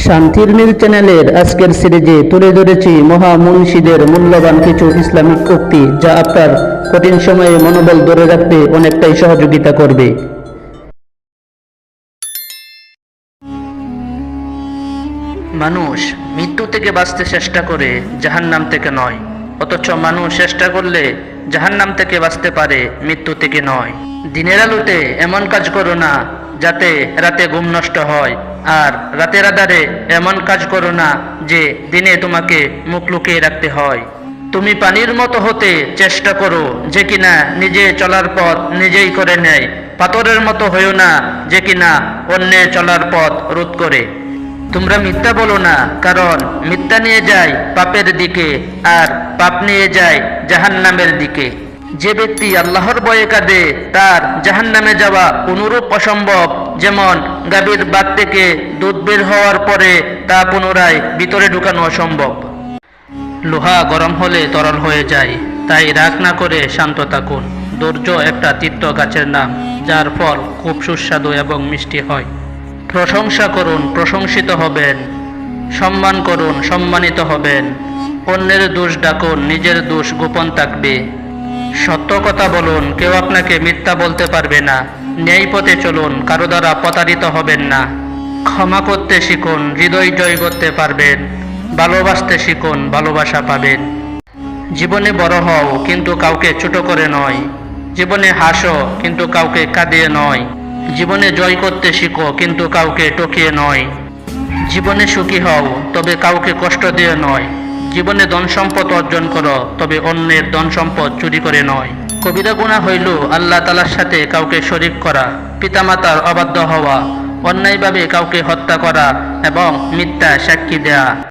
শান্তির নীল চ্যানেলের আজকের সিরিজে তুলে ধরেছি মহা মুন্সিদের মূল্যবান কিছু ইসলামিক উক্তি, যা আপনার কঠিন সময়ে মনোবল ধরে রাখতে অনেকটাই সহযোগিতা করবে। মানুষ মৃত্যু থেকে বাঁচতে চেষ্টা করে, জাহান্নাম থেকে নয়। অথচ মানুষ চেষ্টা করলে জাহান্নাম থেকে বাঁচতে পারে, মৃত্যু থেকে নয়। দিনের আলোতে এমন কাজ করো না যাতে রাতে ঘুম নষ্ট হয়, আর রাতের আধারে এমন কাজ করো না যে দিনে তোমাকে মুখ লুকিয়ে রাখতে হয়। তুমি পানির মতো হতে চেষ্টা করো যে কিনা নিজে চলার পথ নিজেই করে নেয়। পাথরের মতো হইও না যে কিনা অন্যের চলার পথ রোধ করে। তোমরা মিথ্যা বলো না, কারণ মিথ্যা নিয়ে যায় পাপের দিকে, আর পাপ নিয়ে যায় জাহান্নামের দিকে। যে ব্যক্তি আল্লাহর ভয়ে কাঁদে তার জাহান্নামে যাওয়া অনুরূপ অসম্ভব, যেমন গাভীর বাত থেকে দুধ বের হওয়ার পরে তা পুনরায় ভিতরে ঢুকানো অসম্ভব। লোহা গরম হলে তরল হয়ে যায়, তাই রাগ না করে শান্ত থাকুন। ধৈর্য একটা তিক্ত গাছের নাম, যার ফল খুব সুস্বাদু এবং মিষ্টি হয়। প্রশংসা করুন, প্রশংসিত হবেন। সম্মান করুন, সম্মানিত হবেন। অন্যের দোষ ডাকুন, নিজের দোষ গোপন থাকবে। সত্য কথা বলুন, কেউ আপনাকে মিথ্যা বলতে পারবে না। ন্যায় পথে চলুন, কারো দ্বারা প্রতারিত হবেন না। ক্ষমা করতে শিখুন, হৃদয় জয় করতে পারবেন। ভালোবাসতে শিখুন, ভালোবাসা পাবেন। জীবনে বড় হও, কিন্তু কাউকে ছোট করে নয়। জীবনে হাসো, কিন্তু কাউকে কাঁদিয়ে নয়। জীবনে জয় করতে শিখো, কিন্তু কাউকে টকিয়ে নয়। জীবনে সুখী হও, তবে কাউকে কষ্ট দিয়ে নয়। জীবনে ধন সম্পদ অর্জন করো, তবে অন্যের ধন সম্পদ চুরি করে নয়। কবিরা গুনাহ হইল আল্লাহ তাআলার সাথে কাউকে শরীক করা, পিতামাতার অবাধ্য হওয়া, অন্যায়ভাবে কাউকে হত্যা করা এবং মিথ্যা সাক্ষী দেয়া।